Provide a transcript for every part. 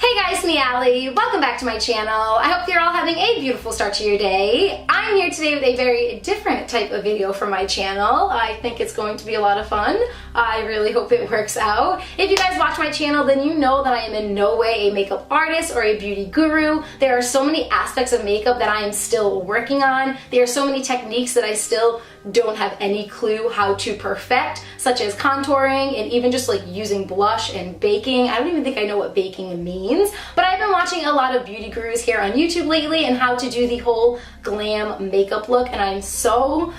Hey guys, me Allie. Welcome back to my channel. I hope you're all having a beautiful start to your day. I'm here today with a very different type of video for my channel. I think it's going to be a lot of fun. I really hope it works out. If you guys watch my channel, then you know that I am in no way a makeup artist or a beauty guru. There are so many aspects of makeup that I am still working on. There are so many techniques that I still don't have any clue how to perfect, such as contouring and even just like using blush and baking. I don't even think I know what baking means, but I've been watching a lot of beauty gurus here on YouTube lately and how to do the whole glam makeup look, and I'm so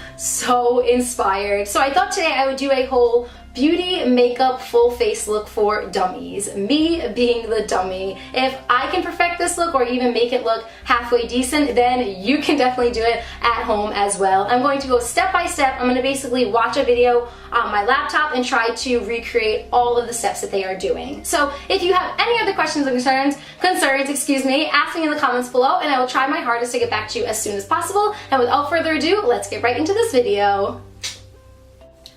inspired. So I thought today I would do a whole beauty makeup full face look for dummies, me being the dummy. If I can perfect this look or even make it look halfway decent, then you can definitely do it at home as well. I'm going to go step by step. I'm going to basically watch a video on my laptop and try to recreate all of the steps that they are doing. So if you have any other questions or concerns, ask me in the comments below and I will try my hardest to get back to you as soon as possible. And without further ado, let's get right into this video.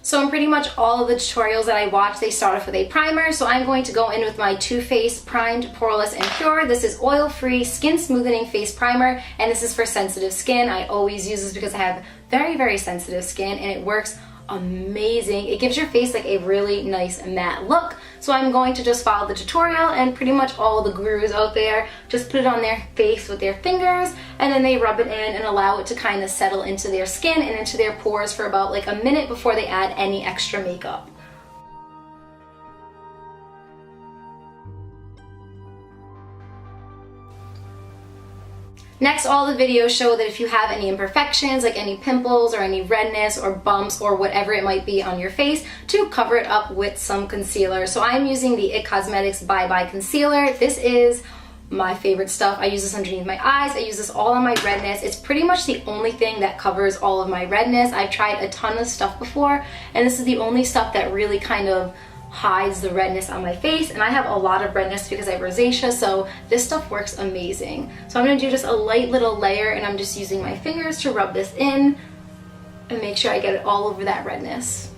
So in pretty much all of the tutorials that I watch, they start off with a primer. So I'm going to go in with my Too Faced Primed, Poreless, and Pure. This is oil-free skin smoothing face primer, and this is for sensitive skin. I always use this because I have very sensitive skin, and it works amazing. It gives your face like a really nice matte look. So I'm going to just follow the tutorial, and pretty much all the gurus out there just put it on their face with their fingers and then they rub it in and allow it to kind of settle into their skin and into their pores for about like a minute before they add any extra makeup. Next, all the videos show that if you have any imperfections, like any pimples or any redness or bumps or whatever it might be on your face, to cover it up with some concealer. So I'm using the It Cosmetics Bye Bye Concealer. This is my favorite stuff. I use this underneath my eyes. I use this all on my redness. It's pretty much the only thing that covers all of my redness. I've tried a ton of stuff before, and this is the only stuff that really kind of hides the redness on my face, and I have a lot of redness because I have rosacea, so this stuff works amazing. So I'm going to do just a light little layer, and I'm just using my fingers to rub this in and make sure I get it all over that redness.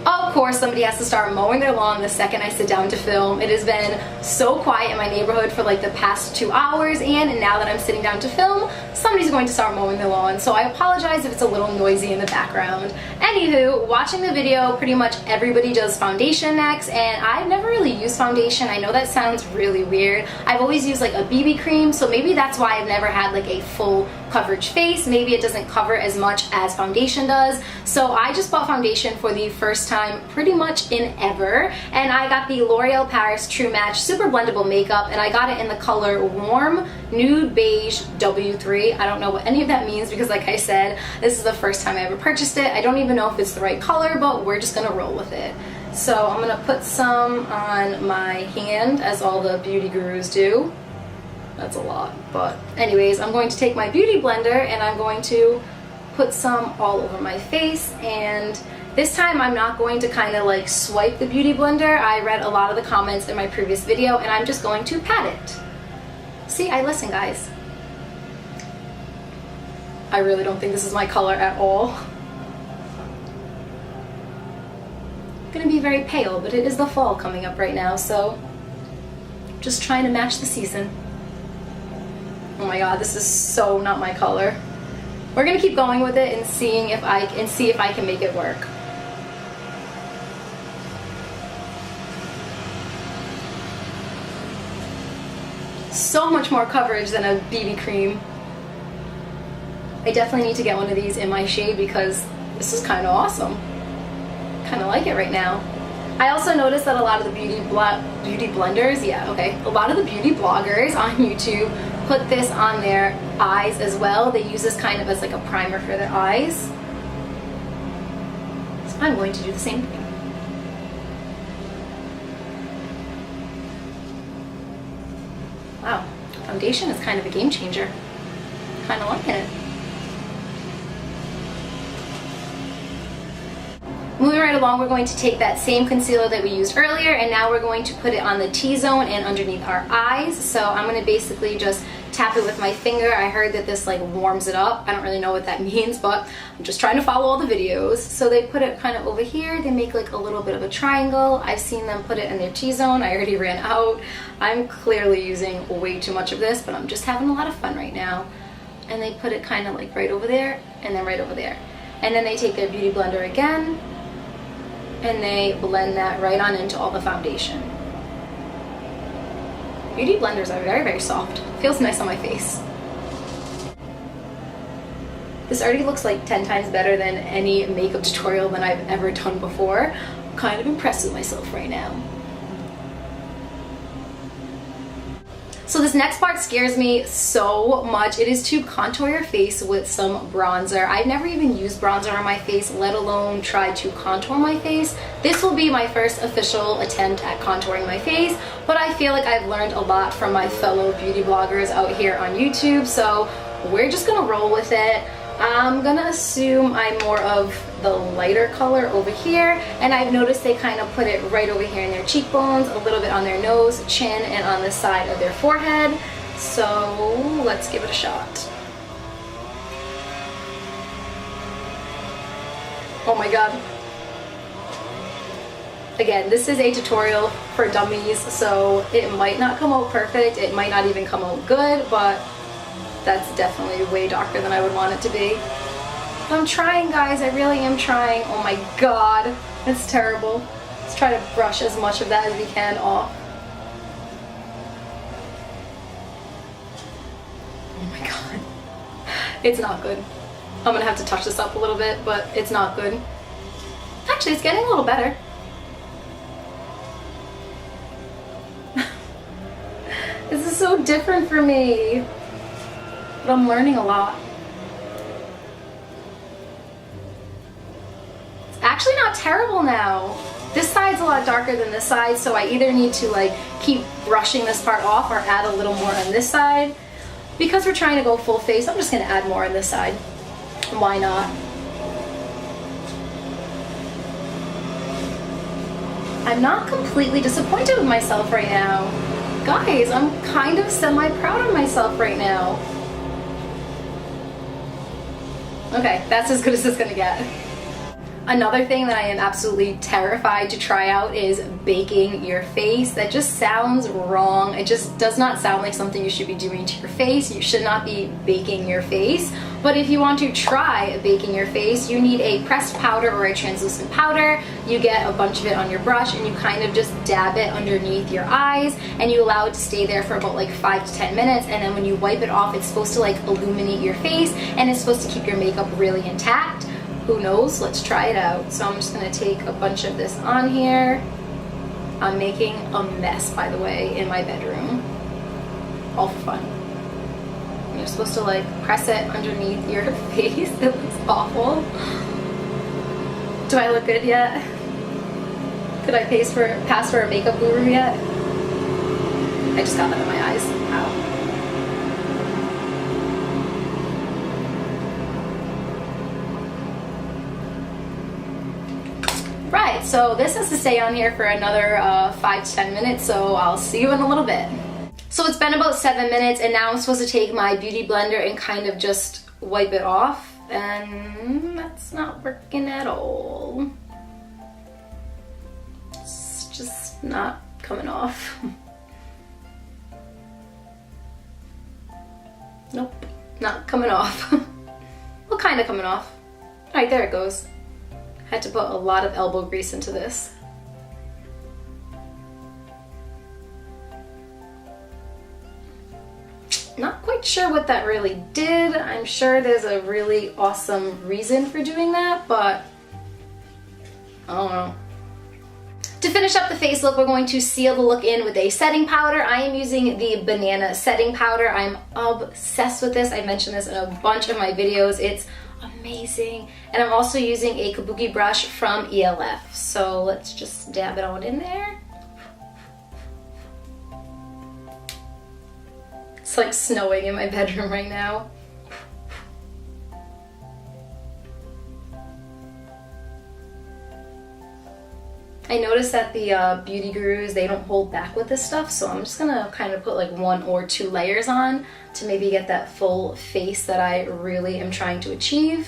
Of course, somebody has to start mowing their lawn the second I sit down to film. It has been so quiet in my neighborhood for like the past 2 hours, and now that I'm sitting down to film, somebody's going to start mowing their lawn, so I apologize if it's a little noisy in the background. Anywho, watching the video, pretty much everybody does foundation next, and I've never really used foundation. I know that sounds really weird. I've always used like a BB cream, so maybe that's why I've never had like a full coverage face. Maybe it doesn't cover as much as foundation does. So I just bought foundation for the first time pretty much in ever, and I got the L'Oreal Paris True Match Super Blendable Makeup, and I got it in the color Warm Nude Beige W3. I don't know what any of that means because like I said, this is the first time I ever purchased it. I don't even know if it's the right color, but we're just gonna roll with it. So I'm gonna put some on my hand, as all the beauty gurus do. That's a lot, but anyways, I'm going to take my beauty blender and I'm going to put some all over my face, and this time I'm not going to kind of like swipe the beauty blender. I read a lot of the comments in my previous video, and I'm just going to pat it. See, I listen, guys. I really don't think this is my color at all. I'm gonna be very pale, but it is the fall coming up right now, so just trying to match the season. Oh my god, this is so not my color. We're gonna keep going with it and see if I can make it work. So much more coverage than a BB cream. I definitely need to get one of these in my shade because this is kind of awesome. Kind of like it right now. I also noticed that a lot of the beauty blenders, a lot of the beauty bloggers on YouTube put this on their eyes as well. They use this kind of as like a primer for their eyes. So I'm going to do the same thing. Wow, foundation is kind of a game changer. Kind of liking it. Moving right along, we're going to take that same concealer that we used earlier, and now we're going to put it on the T-zone and underneath our eyes. So I'm going to basically just tap it with my finger. I heard that this like warms it up. I don't really know what that means, but I'm just trying to follow all the videos. So they put it kind of over here. They make like a little bit of a triangle. I've seen them put it in their T-zone. I already ran out. I'm clearly using way too much of this, but I'm just having a lot of fun right now. And they put it kind of like right over there and then right over there. And then they take their beauty blender again and they blend that right on into all the foundation. Beauty blenders are very, very soft. Feels nice on my face. This already looks like 10 times better than any makeup tutorial that I've ever done before. I'm kind of impressed with myself right now. So this next part scares me so much. It is to contour your face with some bronzer. I've never even used bronzer on my face, let alone try to contour my face. This will be my first official attempt at contouring my face, but I feel like I've learned a lot from my fellow beauty bloggers out here on YouTube, so we're just gonna roll with it. I'm gonna assume I'm more of the lighter color over here, and I've noticed they kind of put it right over here in their cheekbones, a little bit on their nose, chin, and on the side of their forehead. So let's give it a shot. Oh my god. Again, this is a tutorial for dummies, so it might not come out perfect, it might not even come out good, but that's definitely way darker than I would want it to be. I'm trying, guys, I really am trying. Oh my god, it's terrible. Let's try to brush as much of that as we can off. Oh my god. It's not good. I'm gonna have to touch this up a little bit, but it's not good. Actually, it's getting a little better. This is so different for me. But I'm learning a lot. It's actually not terrible now. This side's a lot darker than this side, so I either need to like keep brushing this part off or add a little more on this side. Because we're trying to go full face, I'm just gonna add more on this side. Why not? I'm not completely disappointed with myself right now. Guys, I'm kind of semi-proud of myself right now. Okay, that's as good as it's gonna get. Another thing that I am absolutely terrified to try out is baking your face. That just sounds wrong. It just does not sound like something you should be doing to your face. You should not be baking your face. But if you want to try baking your face, you need a pressed powder or a translucent powder. You get a bunch of it on your brush and you kind of just dab it underneath your eyes and you allow it to stay there for about like 5 to 10 minutes, and then when you wipe it off, it's supposed to like illuminate your face and it's supposed to keep your makeup really intact. Who knows? Let's try it out. So I'm just gonna take a bunch of this on here. I'm making a mess, by the way, in my bedroom. All for fun. You're supposed to like press it underneath your face. It looks awful. Do I look good yet? Could I pass for a makeup guru yet? I just got that in my eyes. Ow. Right, so this has to stay on here for another 5 to 10 minutes, so I'll see you in a little bit. So it's been about 7 minutes, and now I'm supposed to take my beauty blender and kind of just wipe it off, and that's not working at all. It's just not coming off. Nope, not coming off. Well, kind of coming off. All right, there it goes. Had to put a lot of elbow grease into this. Not quite sure what that really did. I'm sure there's a really awesome reason for doing that, but I don't know. To finish up the face look, we're going to seal the look in with a setting powder. I am using the banana setting powder. I'm obsessed with this. I mentioned this in a bunch of my videos. It's amazing. And I'm also using a kabuki brush from ELF. So let's just dab it on in there. It's like snowing in my bedroom right now. I noticed that the beauty gurus, they don't hold back with this stuff, so I'm just gonna kind of put like 1 or 2 layers on to maybe get that full face that I really am trying to achieve.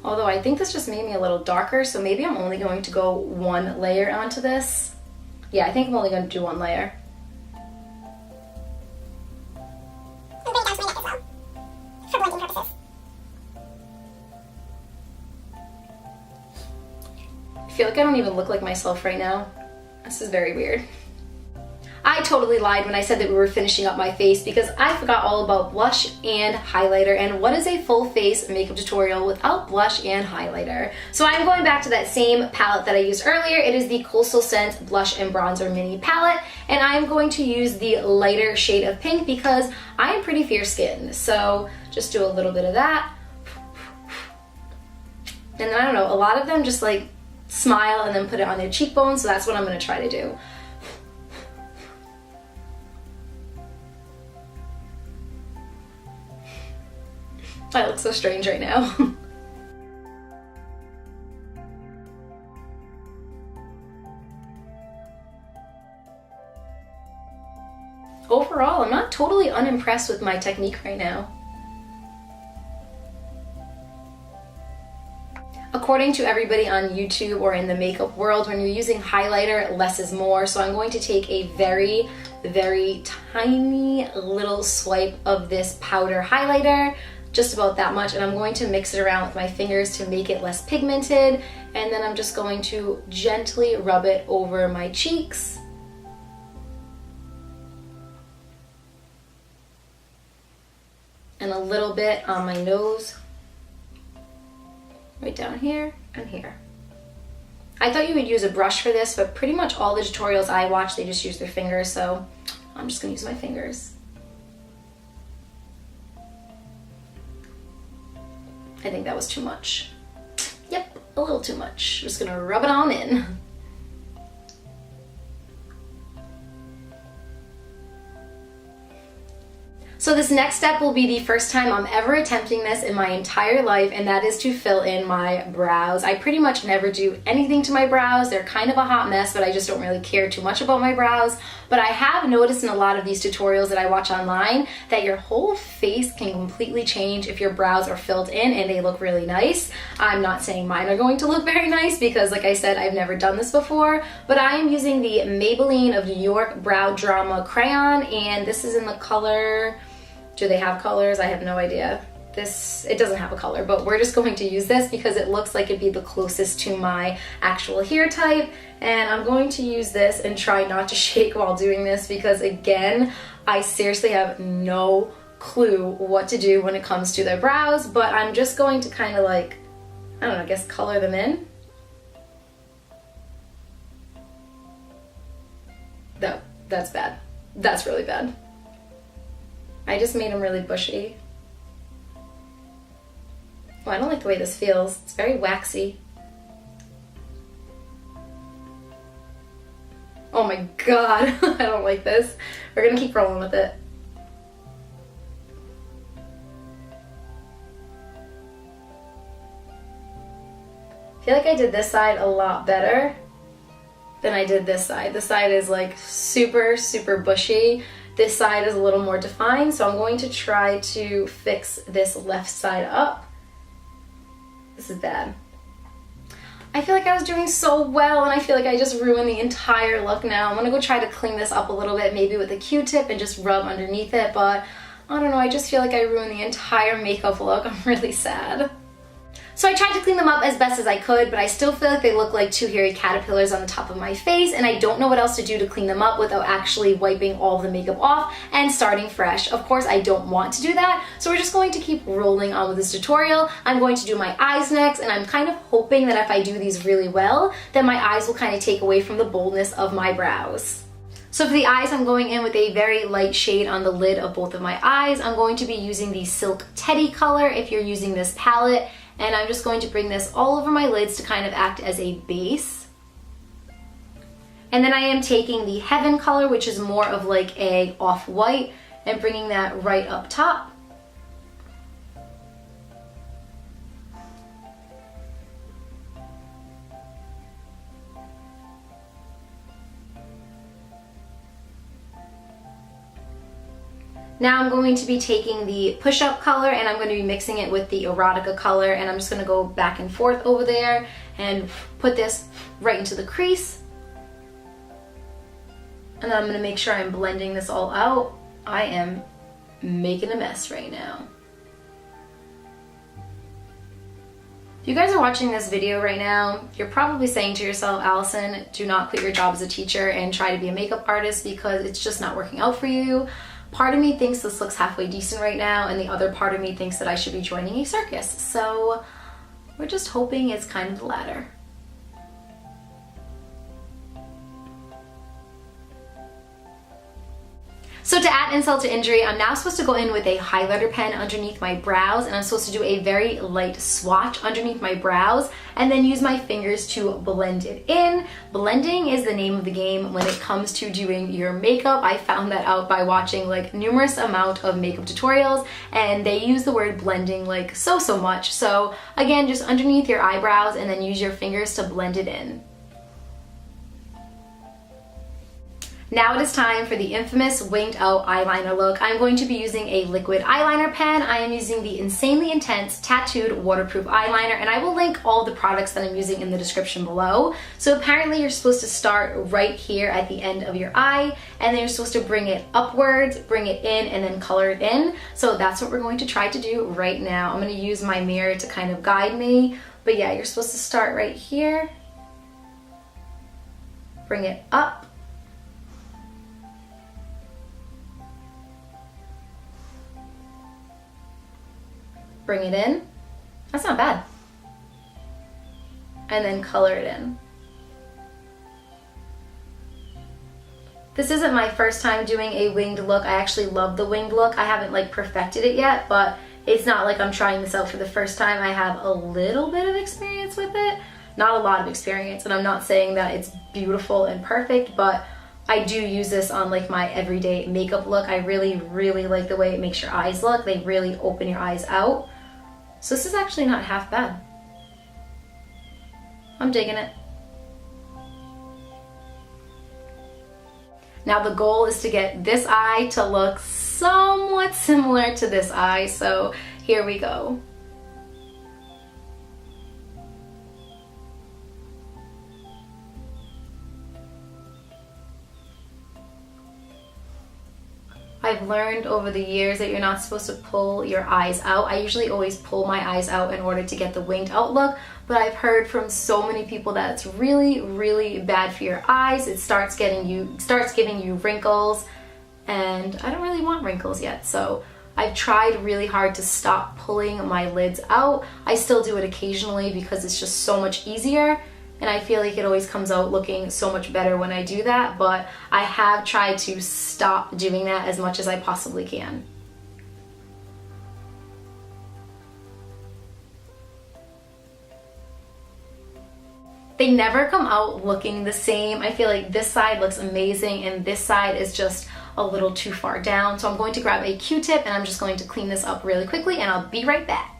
Although I think this just made me a little darker, so maybe I'm only going to go 1 layer onto this. Yeah, I think I'm only going to do 1 layer. I feel like I don't even look like myself right now. This is very weird. I totally lied when I said that we were finishing up my face because I forgot all about blush and highlighter, and what is a full face makeup tutorial without blush and highlighter? So I'm going back to that same palette that I used earlier. It is the Coastal Scent Blush and Bronzer Mini Palette, and I'm going to use the lighter shade of pink because I am pretty fair skinned. So just do a little bit of that. And then I don't know, a lot of them just like smile and then put it on their cheekbones, so that's what I'm gonna try to do. I look so strange right now. Overall, I'm not totally unimpressed with my technique right now. According to everybody on YouTube or in the makeup world, when you're using highlighter, less is more. So I'm going to take a very, very tiny little swipe of this powder highlighter, just about that much, and I'm going to mix it around with my fingers to make it less pigmented, and then I'm just going to gently rub it over my cheeks. And a little bit on my nose. Right down here and here. I thought you would use a brush for this, but pretty much all the tutorials I watch, they just use their fingers, so I'm just gonna use my fingers. I think that was too much. Yep, a little too much. I'm just gonna rub it on in. So this next step will be the first time I'm ever attempting this in my entire life, and that is to fill in my brows. I pretty much never do anything to my brows. They're kind of a hot mess, but I just don't really care too much about my brows. But I have noticed in a lot of these tutorials that I watch online that your whole face can completely change if your brows are filled in and they look really nice. I'm not saying mine are going to look very nice because, like I said, I've never done this before, but I am using the Maybelline of New York Brow Drama Crayon, and this is in the color... Do they have colors? I have no idea. It doesn't have a color, but we're just going to use this because it looks like it'd be the closest to my actual hair type. And I'm going to use this and try not to shake while doing this because, again, I seriously have no clue what to do when it comes to their brows, but I'm just going to kind of like, I don't know, I guess color them in. No, that's bad. That's really bad. I just made them really bushy. Oh, I don't like the way this feels. It's very waxy. Oh my god, I don't like this. We're gonna keep rolling with it. I feel like I did this side a lot better than I did this side. This side is like super, super bushy. This side is a little more defined, so I'm going to try to fix this left side up. This is bad. I feel like I was doing so well, and I feel like I just ruined the entire look now. I'm gonna go try to clean this up a little bit, maybe with a Q-tip and just rub underneath it, but I don't know, I just feel like I ruined the entire makeup look. I'm really sad. So I tried to clean them up as best as I could, but I still feel like they look like 2 hairy caterpillars on the top of my face, and I don't know what else to do to clean them up without actually wiping all of the makeup off and starting fresh. Of course, I don't want to do that, so we're just going to keep rolling on with this tutorial. I'm going to do my eyes next, and I'm kind of hoping that if I do these really well, then my eyes will kind of take away from the boldness of my brows. So for the eyes, I'm going in with a very light shade on the lid of both of my eyes. I'm going to be using the Silk Teddy color if you're using this palette. And I'm just going to bring this all over my lids to kind of act as a base. And then I am taking the Heaven color, which is more of like a off-white, and bringing that right up top. Now I'm going to be taking the push-up color and I'm going to be mixing it with the erotica color, and I'm just going to go back and forth over there and put this right into the crease. And then I'm going to make sure I'm blending this all out. I am making a mess right now. If you guys are watching this video right now, you're probably saying to yourself, Allison, do not quit your job as a teacher and try to be a makeup artist because it's just not working out for you. Part of me thinks this looks halfway decent right now, and the other part of me thinks that I should be joining a circus. So we're just hoping it's kind of the latter. So to add insult to injury, I'm now supposed to go in with a highlighter pen underneath my brows, and I'm supposed to do a very light swatch underneath my brows and then use my fingers to blend it in. Blending is the name of the game when it comes to doing your makeup. I found that out by watching like numerous amount of makeup tutorials, and they use the word blending like so much. So again, just underneath your eyebrows and then use your fingers to blend it in. Now it is time for the infamous winged out eyeliner look. I'm going to be using a liquid eyeliner pen. I am using the Insanely Intense Tattooed Waterproof Eyeliner, and I will link all the products that I'm using in the description below. So apparently you're supposed to start right here at the end of your eye, and then you're supposed to bring it upwards, bring it in, and then color it in. So that's what we're going to try to do right now. I'm going to use my mirror to kind of guide me. But yeah, you're supposed to start right here, bring it up, bring it in. That's not bad. And then color it in. This isn't my first time doing a winged look. I actually love the winged look. I haven't like perfected it yet, but it's not like I'm trying this out for the first time. I have a little bit of experience with it. Not a lot of experience, and I'm not saying that it's beautiful and perfect, but I do use this on like my everyday makeup look. I really like the way it makes your eyes look. They really open your eyes out. So this is actually not half bad. I'm digging it. Now the goal is to get this eye to look somewhat similar to this eye, so here we go. I've learned over the years that you're not supposed to pull your eyes out. I usually always pull my eyes out in order to get the winged out look, but I've heard from so many people that it's really bad for your eyes. It starts giving you wrinkles, and I don't really want wrinkles yet, so I've tried really hard to stop pulling my lids out. I still do it occasionally because it's just so much easier, and I feel like it always comes out looking so much better when I do that, but I have tried to stop doing that as much as I possibly can. They never come out looking the same. I feel like this side looks amazing and this side is just a little too far down. So I'm going to grab a Q-tip and I'm just going to clean this up really quickly, and I'll be right back.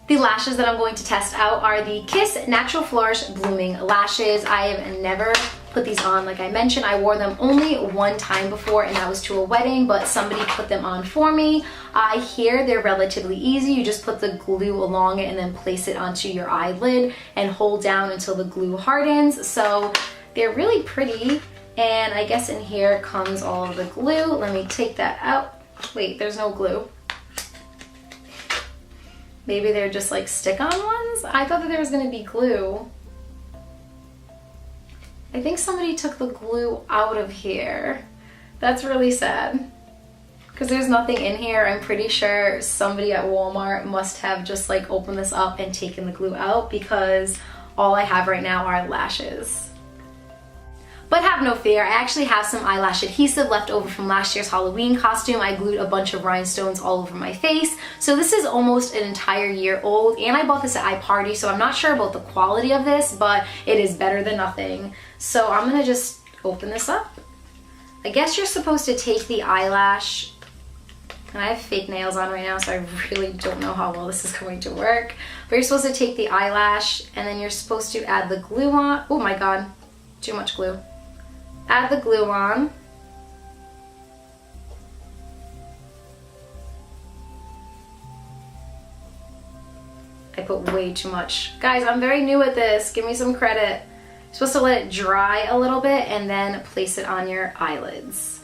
The lashes that I'm going to test out are the Kiss Natural Flourish Blooming Lashes. I have never put these on. Like I mentioned, I wore them only one time before, and that was to a wedding, but somebody put them on for me. I hear they're relatively easy. You just put the glue along it and then place it onto your eyelid and hold down until the glue hardens. So they're really pretty, and I guess in here comes all of the glue. Let me take that out. Wait, there's no glue. Maybe they're just like stick-on ones? I thought that there was gonna be glue. I think somebody took the glue out of here. That's really sad. Because there's nothing in here. I'm pretty sure somebody at Walmart must have just like opened this up and taken the glue out, because all I have right now are lashes. But have no fear, I actually have some eyelash adhesive left over from last year's Halloween costume. I glued a bunch of rhinestones all over my face. So this is almost an entire year old, and I bought this at iParty, so I'm not sure about the quality of this, but it is better than nothing. So I'm gonna just open this up. I guess you're supposed to take the eyelash, and I have fake nails on right now, so I really don't know how well this is going to work. But you're supposed to take the eyelash, and then you're supposed to add the glue on. Oh my god, too much glue. Add the glue on. I put way too much. Guys, I'm very new at this. Give me some credit. You're supposed to let it dry a little bit and then place it on your eyelids.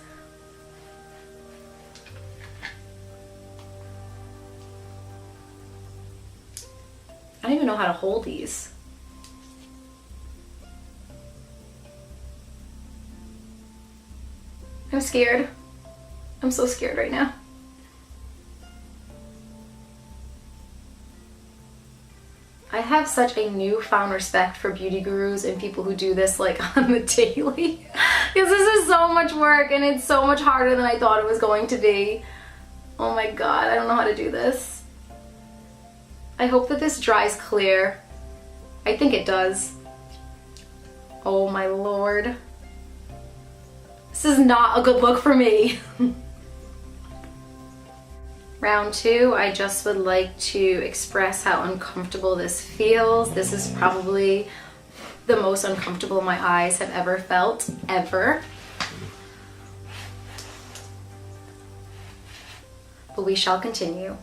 I don't even know how to hold these. I'm scared. I'm so scared right now. I have such a newfound respect for beauty gurus and people who do this like on the daily. Because this is so much work and it's so much harder than I thought it was going to be. Oh my god, I don't know how to do this. I hope that this dries clear. I think it does. Oh my lord. This is not a good look for me. Round 2, I just would like to express how uncomfortable this feels. This is probably the most uncomfortable my eyes have ever felt, ever. But we shall continue.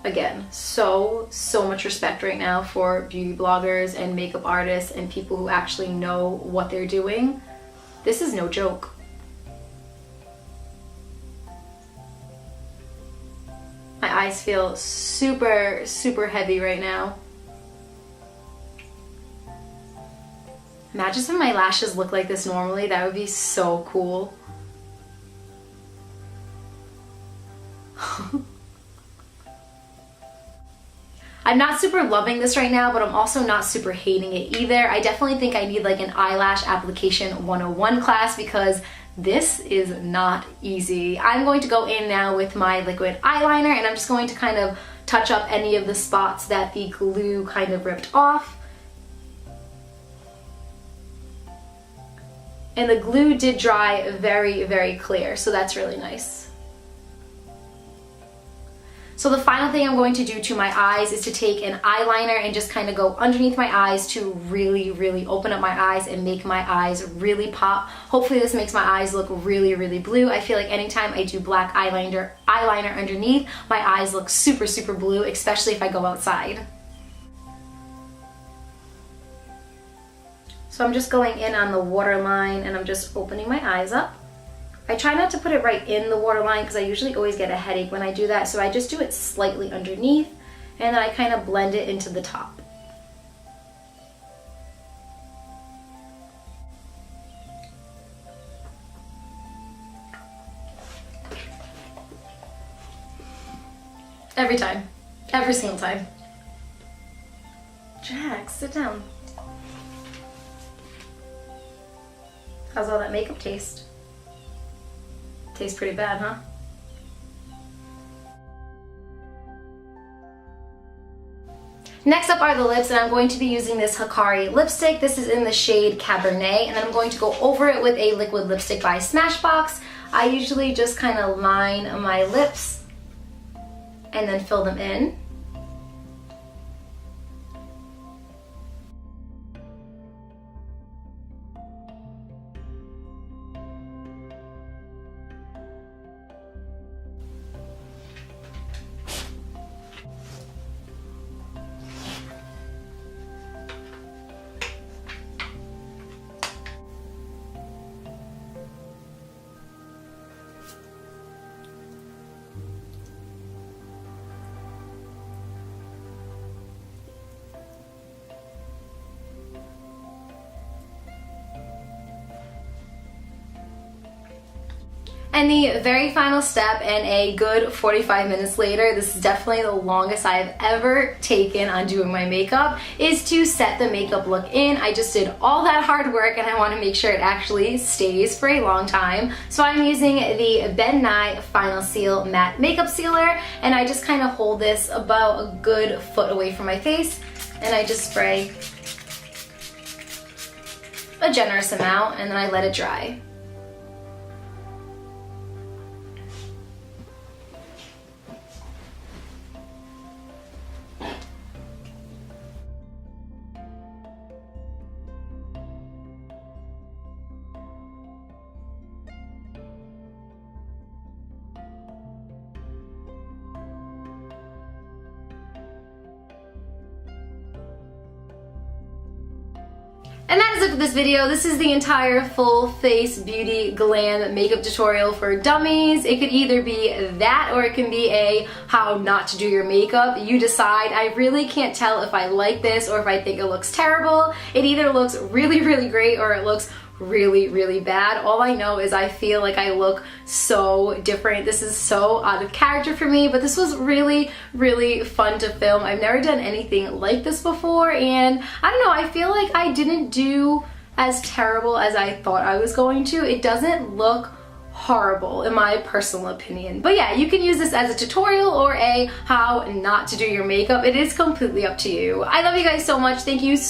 Again, so much respect right now for beauty bloggers and makeup artists and people who actually know what they're doing. This is no joke. My eyes feel super heavy right now. Imagine if my lashes look like this normally. That would be so cool. I'm not super loving this right now, but I'm also not super hating it either. I definitely think I need like an eyelash application 101 class because this is not easy. I'm going to go in now with my liquid eyeliner and I'm just going to kind of touch up any of the spots that the glue kind of ripped off. And the glue did dry very clear, so that's really nice. So the final thing I'm going to do to my eyes is to take an eyeliner and just kind of go underneath my eyes to really open up my eyes and make my eyes really pop. Hopefully this makes my eyes look really blue. I feel like anytime I do black eyeliner underneath, my eyes look super blue, especially if I go outside. So I'm just going in on the waterline and I'm just opening my eyes up. I try not to put it right in the waterline because I usually always get a headache when I do that, so I just do it slightly underneath and then I kind of blend it into the top. Every time. Every single time. Jax, sit down. How's all that makeup taste? Tastes pretty bad, huh? Next up are the lips, and I'm going to be using this Hikari lipstick. This is in the shade Cabernet, and then I'm going to go over it with a liquid lipstick by Smashbox. I usually just kind of line my lips and then fill them in. And the very final step, and a good 45 minutes later, this is definitely the longest I've ever taken on doing my makeup, is to set the makeup look in. I just did all that hard work and I want to make sure it actually stays for a long time. So I'm using the Ben Nye Final Seal Matte Makeup Sealer, and I just kind of hold this about a good foot away from my face, and I just spray a generous amount and then I let it dry. it for this video. This is the entire full face beauty glam makeup tutorial for dummies. It could either be that or it can be a how not to do your makeup. You decide. I really can't tell if I like this or if I think it looks terrible. It either looks really, really great or it looks really, really bad. All I know is I feel like I look so different. This is so out of character for me, but this was really, really fun to film. I've never done anything like this before, and I don't know, I feel like I didn't do as terrible as I thought I was going to. It doesn't look horrible in my personal opinion. But yeah, you can use this as a tutorial or a how not to do your makeup. It is completely up to you. I love you guys so much. Thank you so